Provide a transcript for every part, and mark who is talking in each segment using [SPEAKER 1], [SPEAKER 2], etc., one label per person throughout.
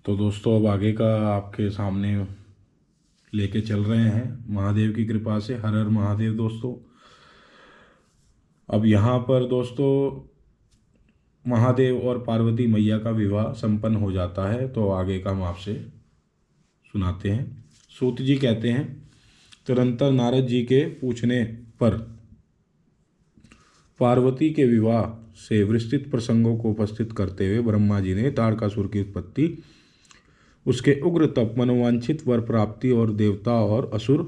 [SPEAKER 1] तो दोस्तों अब आगे का आपके सामने लेके चल रहे हैं महादेव की कृपा से। हर हर महादेव दोस्तों। अब यहाँ पर दोस्तों महादेव और पार्वती मैया का विवाह संपन्न हो जाता है। तो आगे का हम आपसे सुनाते हैं। सूत जी कहते हैं, तदनंतर नारद जी के पूछने पर पार्वती के विवाह से विस्तृत प्रसंगों को उपस्थित करते हुए ब्रह्मा जी ने तारकासुर की उत्पत्ति, उसके उग्र तप, मनोवांछित वर प्राप्ति और देवता और असुर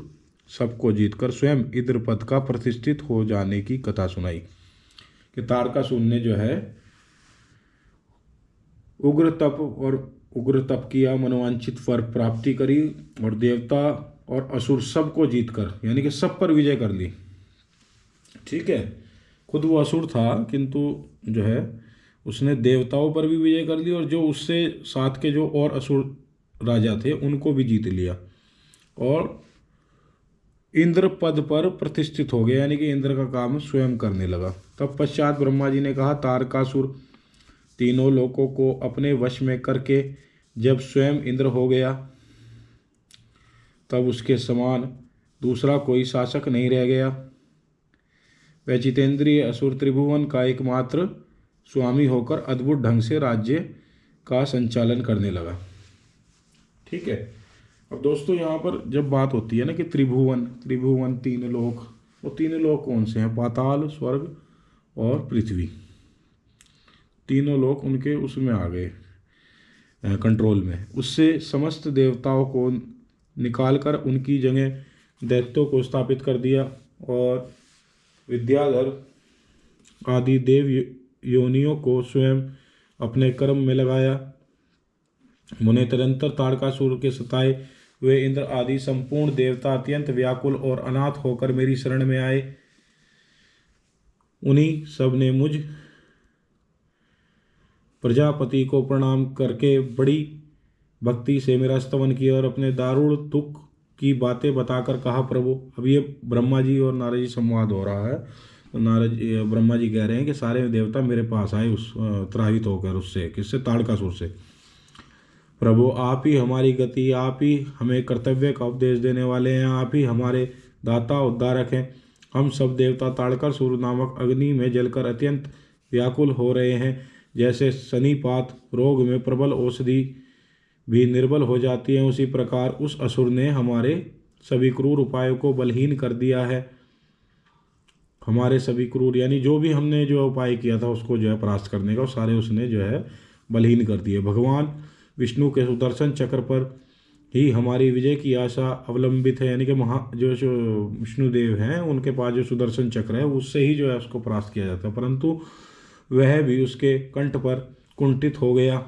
[SPEAKER 1] सबको जीतकर स्वयं इंद्रपद का प्रतिष्ठित हो जाने की कथा सुनाई। कि तारकासुर ने जो है उग्र तप किया, मनोवांछित वर प्राप्ति करी और देवता और असुर सबको जीतकर यानी कि सब पर विजय कर ली। ठीक है, खुद वो असुर था किंतु जो है उसने देवताओं पर भी विजय कर ली और जो उससे साथ के जो और असुर राजा थे उनको भी जीत लिया और इंद्र पद पर प्रतिष्ठित हो गया, यानी कि इंद्र का काम स्वयं करने लगा। तब पश्चात ब्रह्मा जी ने कहा, तारकासुर तीनों लोकों को अपने वश में करके जब स्वयं इंद्र हो गया तब उसके समान दूसरा कोई शासक नहीं रह गया। वह जितेंद्रिय असुर त्रिभुवन का एकमात्र स्वामी होकर अद्भुत ढंग से राज्य का संचालन करने लगा। ठीक है, अब दोस्तों यहाँ पर जब बात होती है ना कि त्रिभुवन तीन लोक, वो तीन लोक कौन से हैं? पाताल, स्वर्ग और पृथ्वी। तीनों लोक उनके उसमें आ गए कंट्रोल में। उससे समस्त देवताओं को निकालकर उनकी जगह दैत्यों को स्थापित कर दिया और विद्याधर आदि देव योनियों को स्वयं अपने कर्म में लगाया। मुने तदंतर तारकासुर के सताए वे इंद्र आदि संपूर्ण देवता अत्यंत व्याकुल और अनाथ होकर मेरी शरण में आए। उन्हीं सब ने मुझ प्रजापति को प्रणाम करके बड़ी भक्ति से मेरा स्तवन किया और अपने दारुण दुख की बातें बताकर कहा, प्रभु। अब ये ब्रह्मा जी और नारद जी संवाद हो रहा है। तो ब्रह्मा जी कह रहे हैं कि सारे देवता मेरे पास आए उस त्राहित होकर, उससे किससे? तारकासुर से। प्रभु आप ही हमारी गति, आप ही हमें कर्तव्य का उपदेश देने वाले हैं, आप ही हमारे दाता उद्धारक हैं। हम सब देवता तारकासुर नामक अग्नि में जलकर अत्यंत व्याकुल हो रहे हैं। जैसे शनिपात रोग में प्रबल औषधि भी निर्बल हो जाती है, उसी प्रकार उस असुर ने हमारे सभी क्रूर उपायों को बलहीन कर दिया है। हमारे सभी क्रूर यानी जो भी हमने जो उपाय किया था उसको जो है परास्त करने का, सारे उसने जो है बलहीन कर दिए। भगवान विष्णु के सुदर्शन चक्र पर ही हमारी विजय की आशा अवलंबित है, यानी कि जो विष्णुदेव हैं उनके पास जो सुदर्शन चक्र है उससे ही जो है उसको परास्त किया जाता है, परंतु वह भी उसके कंठ पर कुंठित हो गया।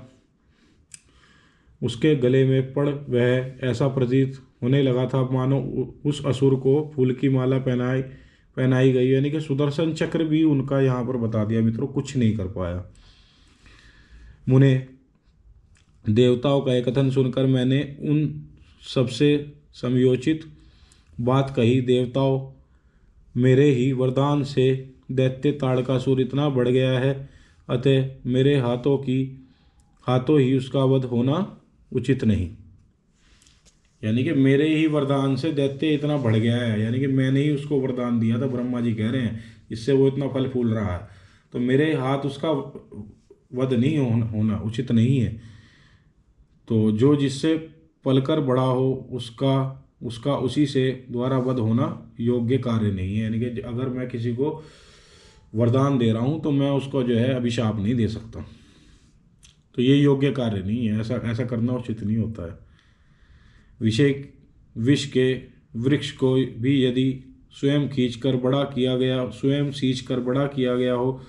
[SPEAKER 1] उसके गले में पड़ वह ऐसा प्रतीत होने लगा था मानो उस असुर को फूल की माला पहनाई गई, यानी कि सुदर्शन चक्र भी उनका यहाँ पर बता दिया मित्रों, कुछ नहीं कर पाया। मुने देवताओं का एक कथन सुनकर मैंने उन सबसे समयोचित बात कही। देवताओं, मेरे ही वरदान से दैत्य ताड़कासुर इतना बढ़ गया है, अतः मेरे हाथों ही उसका वध होना उचित नहीं। यानी कि मेरे ही वरदान से दैत्य इतना बढ़ गया है, यानी कि मैंने ही उसको वरदान दिया था, ब्रह्मा जी कह रहे हैं, इससे वो इतना फल फूल रहा है, तो मेरे हाथ उसका वध नहीं होना उचित नहीं है। तो जो जिससे पलकर बड़ा हो उसका उसी से द्वारा वध होना योग्य कार्य नहीं है। यानी कि अगर मैं किसी को वरदान दे रहा हूँ तो मैं उसको जो है अभिशाप नहीं दे सकता, तो ये योग्य कार्य नहीं है, ऐसा करना उचित नहीं होता है। विष के वृक्ष को भी यदि स्वयं सींचकर बड़ा किया गया हो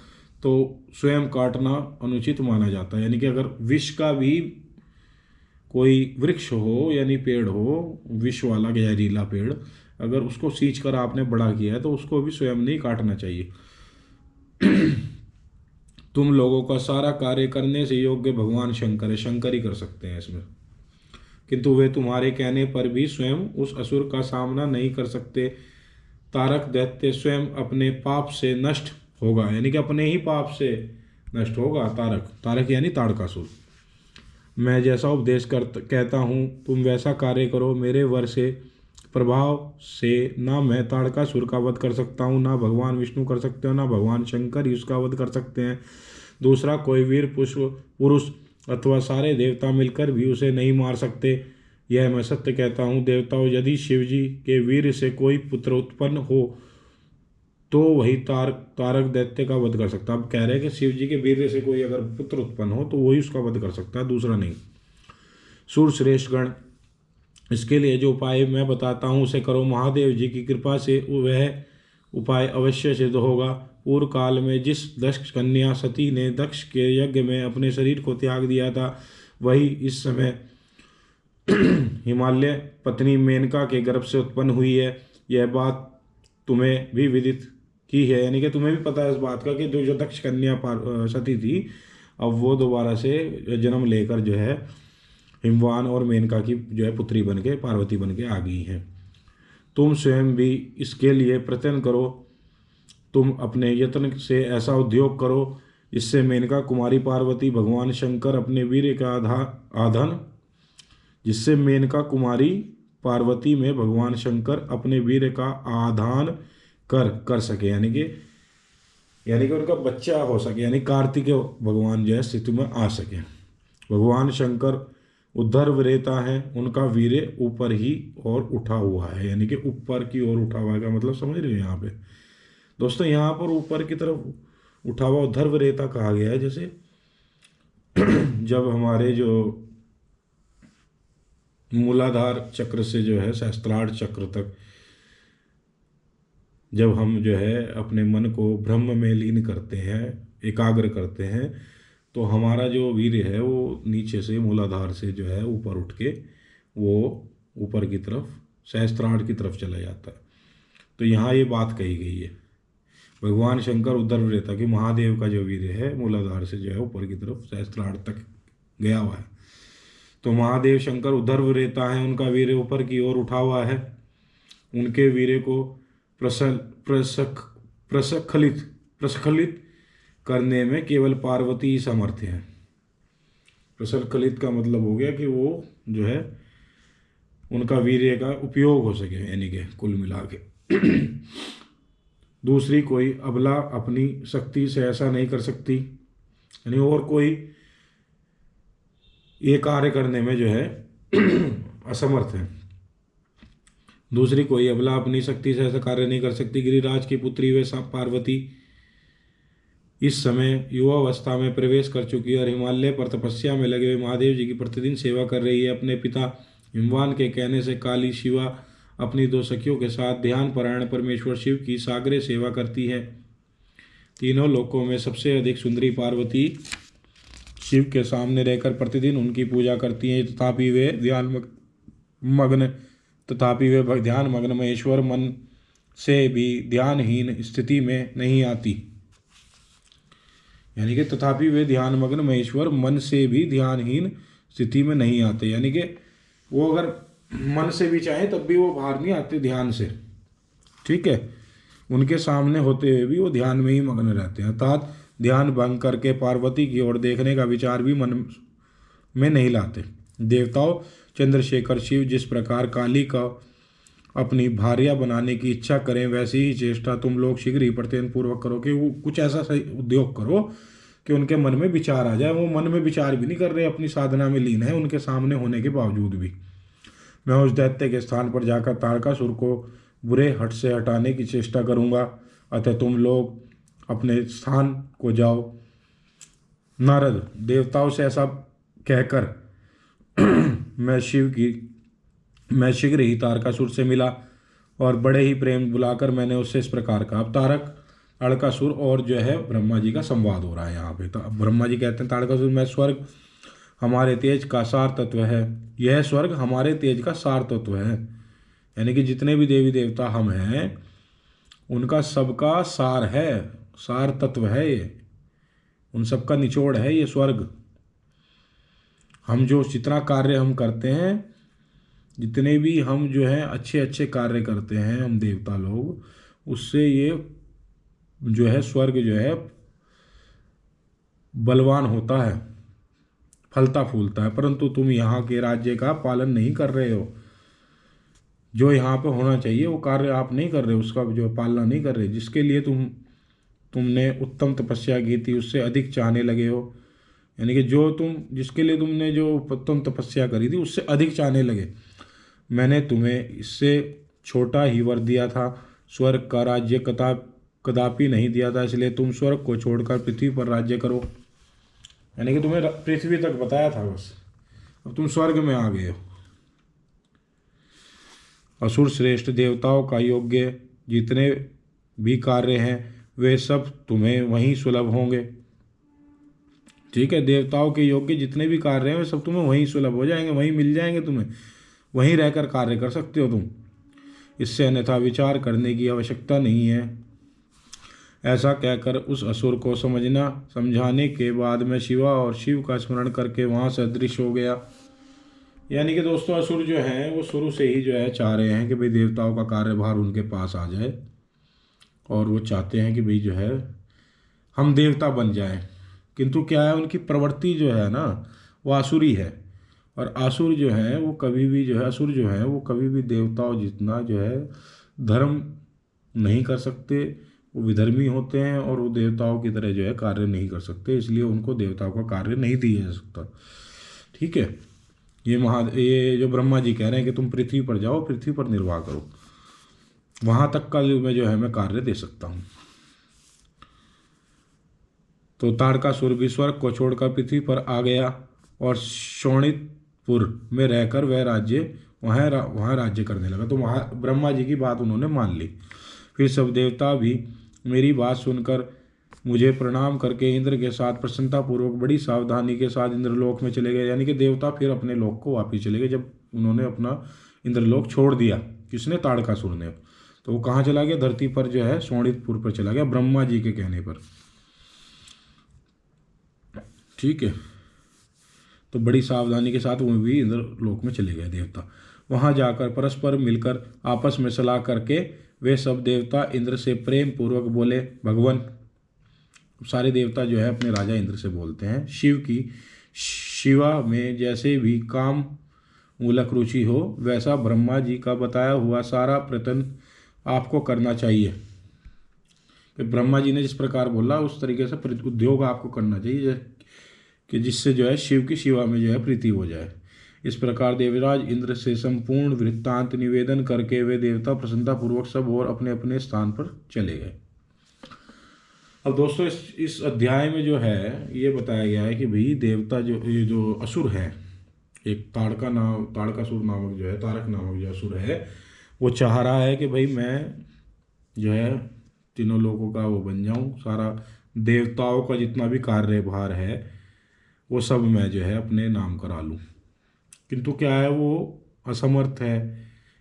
[SPEAKER 1] तो स्वयं काटना अनुचित माना जाता है। यानी कि अगर विष का भी कोई वृक्ष हो यानी पेड़ हो, विष वाला जहरीला पेड़, अगर उसको सींच कर आपने बड़ा किया है तो उसको भी स्वयं नहीं काटना चाहिए। तुम लोगों का सारा कार्य करने से योग्य भगवान शंकर है, शंकर ही कर सकते हैं इसमें, किंतु वे तुम्हारे कहने पर भी स्वयं उस असुर का सामना नहीं कर सकते। तारक दैत्य स्वयं अपने पाप से नष्ट होगा, यानी कि अपने ही पाप से नष्ट होगा। तारक यानी ताड़कासुर। मैं जैसा उपदेश कहता हूँ तुम वैसा कार्य करो। मेरे वर से प्रभाव से ना मैं ताड़कासुर का वध कर सकता हूँ, ना भगवान विष्णु कर सकते हो, ना भगवान शंकर ही उसका वध कर सकते हैं। दूसरा कोई वीर पुरुष अथवा सारे देवता मिलकर भी उसे नहीं मार सकते। यह मैं सत्य कहता हूँ। देवताओं, यदि शिव जी के वीर से कोई पुत्र उत्पन्न हो तो वही तारक दैत्य का वध कर सकता है। अब कह रहे हैं कि शिव जी के वीर से कोई अगर पुत्र उत्पन्न हो तो वही उसका वध कर सकता है, दूसरा नहीं। सूरश्रेष्ठ गण, इसके लिए जो उपाय मैं बताता हूँ उसे करो। महादेव जी की कृपा से वह उपाय अवश्य सिद्ध होगा। पूर्व काल में जिस दक्ष कन्या सती ने दक्ष के यज्ञ में अपने शरीर को त्याग दिया था, वही इस समय हिमालय पत्नी मेनका के गर्भ से उत्पन्न हुई है। यह बात तुम्हें भी विदित की है, यानी कि तुम्हें भी पता है इस बात का कि जो दक्ष कन्या सती थी, अब वो दोबारा से जन्म लेकर जो है हिमवान और मेनका की जो है पुत्री बन के पार्वती बन के आ गई हैं। तुम स्वयं भी इसके लिए प्रयत्न करो। तुम अपने यत्न से ऐसा उद्योग करो जिससे मेनका कुमारी पार्वती भगवान शंकर अपने वीर का आधन जिससे मेनका कुमारी पार्वती में भगवान शंकर अपने वीर का आधान कर सके, यानी कि उनका बच्चा हो सके, यानी कार्तिकेय भगवान जो है स्थिति में आ सके। भगवान शंकर उद्धर्व रेता है, उनका वीर ऊपर ही और उठा हुआ है, यानी कि ऊपर की ओर उठा हुआ है का मतलब समझ रहे हो यहाँ पे दोस्तों। यहाँ पर ऊपर की तरफ उठा हुआ उद्धर्व रेता कहा गया है। जैसे जब हमारे जो मूलाधार चक्र से जो है सहस्त्रार्थ चक्र तक जब हम जो है अपने मन को ब्रह्म में लीन करते हैं, एकाग्र करते हैं, तो हमारा जो वीर्य है वो नीचे से मूलाधार से जो है ऊपर उठ के वो ऊपर की तरफ सहस्त्रार्थ की तरफ चला जाता है। तो यहाँ ये बात कही गई है, भगवान शंकर उद्धर्व रेता कि महादेव का जो वीर्य है मूलाधार से जो है ऊपर की तरफ सहस्त्रार्थ तक गया हुआ है। तो महादेव शंकर उद्धर्व रेता है, उनका वीर्य ऊपर की ओर उठा हुआ है। उनके वीर्य को प्रस्खलित करने में केवल पार्वती ही समर्थ है। प्रस्खलित का मतलब हो गया कि वो जो है उनका वीर्य का उपयोग हो सके, यानी कि कुल मिला के दूसरी कोई अबला अपनी शक्ति से ऐसा नहीं कर सकती, यानी और कोई ये कार्य करने में जो है असमर्थ है। दूसरी कोई अबला अपनी शक्ति से ऐसा कार्य नहीं कर सकती। गिरिराज की पुत्री वे पार्वती इस समय युवावस्था में प्रवेश कर चुकी है और हिमालय पर तपस्या में लगे हुए महादेव जी की प्रतिदिन सेवा कर रही है। अपने पिता हिमवान के कहने से काली शिवा अपनी दो सखियों के साथ ध्यान परायण परमेश्वर शिव की सागरे सेवा करती है। तीनों लोकों में सबसे अधिक सुंदरी पार्वती शिव के सामने रहकर प्रतिदिन उनकी पूजा करती हैं। तथापि वे ध्यान मग्न महेश्वर मन से भी ध्यानहीन स्थिति में नहीं आती, यानी कि तथापि वे ध्यान मग्न महेश्वर मन से भी ध्यानहीन स्थिति में नहीं आते, यानी कि वो अगर मन से भी चाहे तब भी वो बाहर नहीं आते ध्यान से, ठीक है। उनके सामने होते हुए भी वो ध्यान में ही मग्न रहते हैं, अर्थात ध्यान भंग करके पार्वती की ओर देखने का विचार भी मन में नहीं लाते। देवताओं, चंद्रशेखर शिव जिस प्रकार काली का अपनी भार्या बनाने की इच्छा करें, वैसी ही चेष्टा तुम लोग शीघ्र ही प्रत्ययन पूर्वक करो कि वो कुछ ऐसा सही उद्योग करो कि उनके मन में विचार आ जाए। वो मन में विचार भी नहीं कर रहे, अपनी साधना में लीन है उनके सामने होने के बावजूद भी। मैं उस दैत्य के स्थान पर जाकर तारकासुर को बुरे हट से हटाने की चेष्टा करूंगा, अतः तुम लोग अपने स्थान को जाओ। नारद, देवताओं से ऐसा कहकर मैं शीघ्र ही तारकासुर से मिला और बड़े ही प्रेम बुलाकर मैंने उससे इस प्रकार कहा। अब तारकासुर और जो है ब्रह्मा जी का संवाद हो रहा है यहाँ पे। तो ब्रह्मा जी कहते हैं तारकासुर, मैं स्वर्ग हमारे तेज का सार तत्व है, यह स्वर्ग हमारे तेज का सार तत्व है, यानी कि जितने भी देवी देवता हम हैं उनका सबका सार है, सार तत्व है ये, उन सबका निचोड़ है ये स्वर्ग। हम जो जितना कार्य हम करते हैं, जितने भी हम जो है अच्छे अच्छे कार्य करते हैं हम देवता लोग, उससे ये जो है स्वर्ग जो है बलवान होता है, फलता फूलता है, परंतु तुम यहाँ के राज्य का पालन नहीं कर रहे हो। जो यहाँ पे होना चाहिए वो कार्य आप नहीं कर रहे, उसका जो पालना नहीं कर रहे। जिसके लिए तुमने उत्तम तपस्या की थी उससे अधिक चाहने लगे हो, यानी कि जिसके लिए तुमने जो उत्तम तपस्या करी थी उससे अधिक चाहने लगे। मैंने तुम्हें इससे छोटा ही वर दिया था, स्वर्ग का राज्य कदापि नहीं दिया था, इसलिए तुम स्वर्ग को छोड़कर पृथ्वी पर राज्य करो। यानी कि तुम्हें पृथ्वी तक बताया था बस, अब तुम स्वर्ग में आ गए हो। असुर श्रेष्ठ, देवताओं का योग्य जितने भी कार्य हैं वे सब तुम्हें वहीं सुलभ होंगे। ठीक है, देवताओं के योग्य जितने भी कार्य हैं वे सब तुम्हें वहीं सुलभ हो जाएंगे, वहीं मिल जाएंगे, तुम्हें वहीं रहकर कार्य कर सकते हो तुम। इससे अन्यथा विचार करने की आवश्यकता नहीं है। ऐसा कहकर उस असुर को समझाने के बाद मैं शिवा और शिव का स्मरण करके वहाँ से अदृश्य हो गया। यानी कि दोस्तों असुर जो हैं वो शुरू से ही जो है चाह रहे हैं कि भाई देवताओं का कार्यभार उनके पास आ जाए, और वो चाहते हैं कि भाई जो है हम देवता बन जाएं। किंतु क्या है, उनकी प्रवृत्ति जो है ना वो आसुरी है, और आसुर जो है वो कभी भी जो है असुर जो है वो कभी भी देवताओं जितना जो है धर्म नहीं कर सकते। वो विधर्मी होते हैं और वो देवताओं की तरह जो है कार्य नहीं कर सकते, इसलिए उनको देवताओं का कार्य नहीं दिया जा सकता। ठीक है, ये जो ब्रह्मा जी कह रहे हैं कि तुम पृथ्वी पर जाओ, पृथ्वी पर निर्वाह करो, वहाँ तक का मैं जो है मैं कार्य दे सकता हूँ। तो ताड़कासुर भी स्वर्ग को छोड़कर पृथ्वी पर आ गया और शोणितपुर में रहकर वहाँ राज्य करने लगा। तो वहाँ ब्रह्मा जी की बात उन्होंने मान ली। फिर सब देवता भी मेरी बात सुनकर मुझे प्रणाम करके इंद्र के साथ प्रसन्नतापूर्वक बड़ी सावधानी के साथ इंद्रलोक में चले गए। यानी कि देवता फिर अपने लोक को वापिस चले गए जब उन्होंने अपना इंद्रलोक छोड़ दिया। किसने? ताड़कासुर ने। तो वो कहाँ चला गया? धरती पर जो है शोणितपुर पर चला गया ब्रह्मा जी के कहने पर। ठीक है, तो बड़ी सावधानी के साथ वो भी इंद्रलोक में चले गए देवता। वहाँ जाकर परस्पर मिलकर आपस में सलाह करके वे सब देवता इंद्र से प्रेम पूर्वक बोले, भगवान। सारे देवता जो है अपने राजा इंद्र से बोलते हैं, शिवा में जैसे भी काम मूलक रुचि हो वैसा ब्रह्मा जी का बताया हुआ सारा प्रयत्न आपको करना चाहिए। कि ब्रह्मा जी ने जिस प्रकार बोला उस तरीके से उद्योग आपको करना चाहिए कि जिससे जो है शिव की शिवा में जो है प्रीति हो जाए। इस प्रकार देवराज इंद्र से संपूर्ण वृत्तांत निवेदन करके वे देवता प्रसन्नतापूर्वक सब और अपने अपने स्थान पर चले गए। अब दोस्तों इस अध्याय में जो है ये बताया गया है कि भाई देवता ये जो असुर है, एक ताड़कासुर नामक जो है, तारक नामक जो असुर है, वो चाह रहा है कि भाई मैं जो है तीनों लोगों का वो बन जाऊं, सारा देवताओं का जितना भी कार्यभार है वो सब मैं जो है अपने नाम करा लूं। किंतु क्या है, वो असमर्थ है,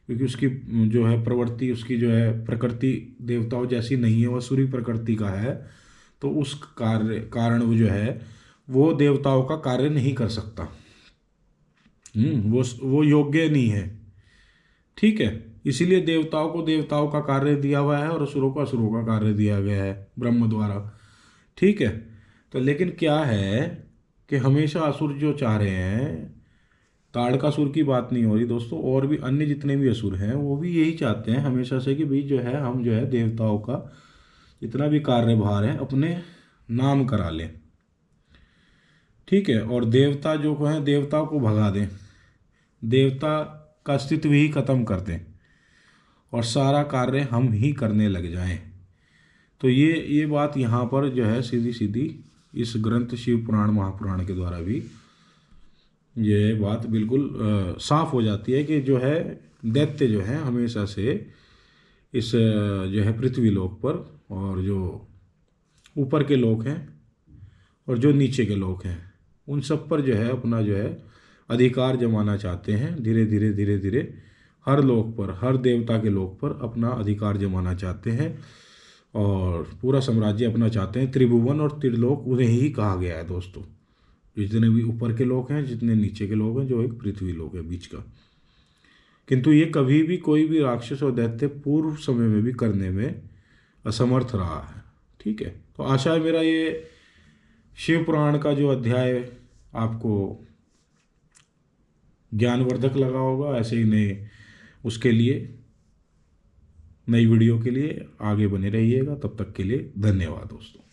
[SPEAKER 1] क्योंकि उसकी जो है प्रवृत्ति, उसकी जो है प्रकृति देवताओं जैसी नहीं है, वो असुरी प्रकृति का है। तो उस कारण वो जो है वो देवताओं का कार्य नहीं कर सकता। वो योग्य नहीं है। ठीक है, इसीलिए देवताओं को देवताओं का कार्य दिया हुआ है और असुरों को असुरों का कार्य दिया गया है ब्रह्म द्वारा। ठीक है, तो लेकिन क्या है कि हमेशा असुर जो चाह रहे हैं, ताड़कासुर की बात नहीं हो रही दोस्तों, और भी अन्य जितने भी असुर हैं वो भी यही चाहते हैं हमेशा से कि भाई जो है हम जो है देवताओं का जितना भी कार्यभार है अपने नाम करा लें। ठीक है, और देवता जो है देवताओं को भगा दें, देवता का अस्तित्व ही खत्म कर दें और सारा कार्य हम ही करने लग जाएं। तो ये बात यहाँ पर जो है सीधी सीधी इस ग्रंथ शिव पुराण महापुराण के द्वारा भी ये बात बिल्कुल साफ हो जाती है कि जो है दैत्य जो है हमेशा से इस जो है पृथ्वी लोक पर, और जो ऊपर के लोक हैं और जो नीचे के लोक हैं, उन सब पर जो है अपना जो है अधिकार जमाना चाहते हैं। धीरे धीरे धीरे धीरे हर लोक पर, हर देवता के लोक पर अपना अधिकार जमाना चाहते हैं और पूरा साम्राज्य अपना चाहते हैं। त्रिभुवन और त्रिलोक उन्हें ही कहा गया है दोस्तों, जितने भी ऊपर के लोग हैं, जितने नीचे के लोग हैं, जो एक पृथ्वी लोक है बीच का। किंतु ये कभी भी कोई भी राक्षस और दैत्य पूर्व समय में भी करने में असमर्थ रहा है। ठीक है, तो आशा है मेरा ये शिव पुराण का जो अध्याय आपको ज्ञानवर्धक लगा होगा। ऐसे ही नए उसके लिए नई वीडियो के लिए आगे बने रहिएगा। तब तक के लिए धन्यवाद दोस्तों।